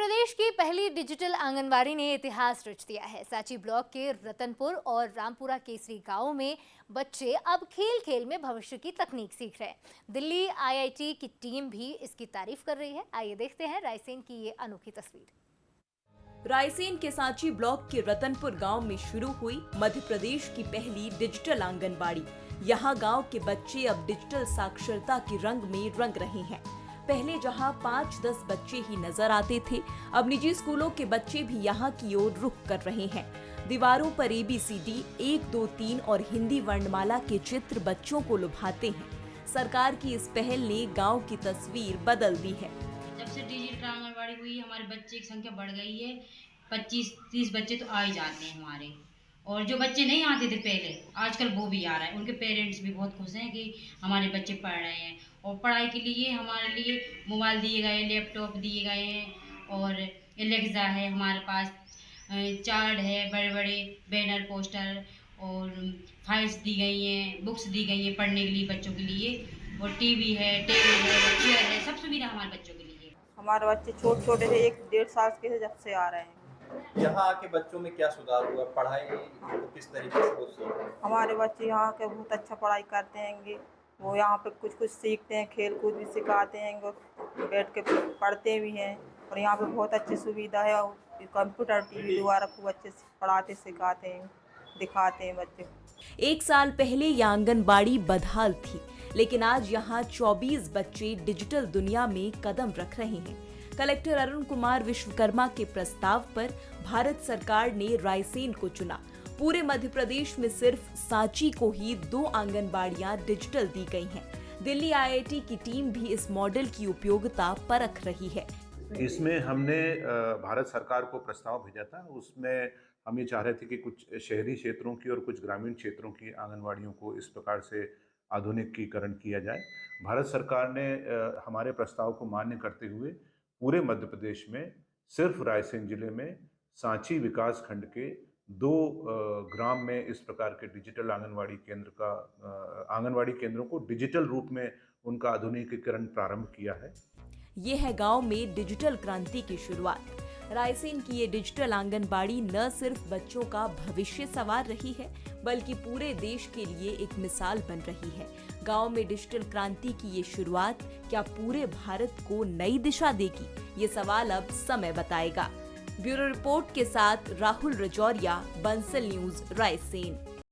प्रदेश की पहली डिजिटल आंगनवाड़ी ने इतिहास रच दिया है। सांची ब्लॉक के रतनपुर और रामपुरा केसरी गांव में बच्चे अब खेल खेल में भविष्य की तकनीक सीख रहे हैं। दिल्ली आईआईटी की टीम भी इसकी तारीफ कर रही है। आइए देखते हैं रायसेन की ये अनोखी तस्वीर। रायसेन के सांची ब्लॉक के रतनपुर गांव में शुरू हुई मध्य प्रदेश की पहली डिजिटल आंगनबाड़ी। यहाँ गांव के बच्चे अब डिजिटल साक्षरता के रंग में रंग रहे हैं। पहले जहां 5-10 बच्चे ही नजर आते थे, अब निजी स्कूलों के बच्चे भी यहां की ओर रुख कर रहे हैं। दीवारों पर ABCD 1, 2, 3 और हिंदी वर्णमाला के चित्र बच्चों को लुभाते हैं। सरकार की इस पहल ने गांव की तस्वीर बदल दी है। जब से डिजिटल आंगनबाड़ी हुई, हमारे बच्चे की संख्या बढ़ गई है। 25-30 बच्चे तो आ ही जाते हैं हमारे, और जो बच्चे नहीं आते थे पहले, आजकल वो भी आ रहा है। उनके पेरेंट्स भी बहुत खुश हैं कि हमारे बच्चे पढ़ रहे हैं। और पढ़ाई के लिए हमारे लिए मोबाइल दिए गए, लैपटॉप दिए गए हैं, और एलेक्सा है हमारे पास, चार्ट है, बड़े बड़े बैनर, पोस्टर और फाइल्स दी गई हैं, बुक्स दी गई हैं पढ़ने के लिए बच्चों के लिए, और टीवी है, टेबल है, चेयर है, सब सुविधा हमारे बच्चों के लिए। हमारे बच्चे छोटे छोटे थे, 1-1.5 साल के थे जब से आ रहे हैं। यहाँ आके बच्चों में क्या सुधार हुआ? पढ़ाई को किस तरीके से वो सीख? हमारे बच्चे यहाँ के बहुत अच्छा पढ़ाई करते हैं। वो यहाँ पे कुछ कुछ सीखते हैं, खेल कूद भी सिखाते हैं, बैठ के पढ़ते भी हैं। और यहाँ पे बहुत अच्छी सुविधा है। कंप्यूटर टीवी द्वारा खूब अच्छे से पढ़ाते सिखाते हैं, दिखाते हैं बच्चे। 1 साल पहले यह आंगनबाड़ी बदहाल थी, लेकिन आज यहाँ 24 बच्चे डिजिटल दुनिया में कदम रख रहे हैं। कलेक्टर अरुण कुमार विश्वकर्मा के प्रस्ताव पर भारत सरकार ने रायसेन को चुना। पूरे मध्य प्रदेश में सिर्फ सांची को ही 2 आंगनबाड़ियां डिजिटल दी गई हैं। दिल्ली आईआईटी की टीम भी इस मॉडल की उपयोगिता परख रही है। इसमें हमने भारत सरकार को प्रस्ताव भेजा था। उसमें हम ये चाह रहे थे कि कुछ शहरी क्षेत्रों की और कुछ ग्रामीण क्षेत्रों की आंगनबाड़ियों को इस प्रकार से आधुनिकीकरण किया जाए। भारत सरकार ने हमारे प्रस्ताव को मान्य करते हुए पूरे मध्य प्रदेश में सिर्फ रायसेन जिले में सांची विकास खंड के 2 ग्राम में इस प्रकार के डिजिटल आंगनवाड़ी केंद्रों को डिजिटल रूप में उनका आधुनिकीकरण प्रारंभ किया है। ये है गांव में डिजिटल क्रांति की शुरुआत। रायसेन की ये डिजिटल आंगनबाड़ी न सिर्फ बच्चों का भविष्य संवार रही है, बल्कि पूरे देश के लिए एक मिसाल बन रही है। गांव में डिजिटल क्रांति की ये शुरुआत क्या पूरे भारत को नई दिशा देगी? ये सवाल अब समय बताएगा। ब्यूरो रिपोर्ट के साथ राहुल रजौरिया, बंसल न्यूज, रायसेन।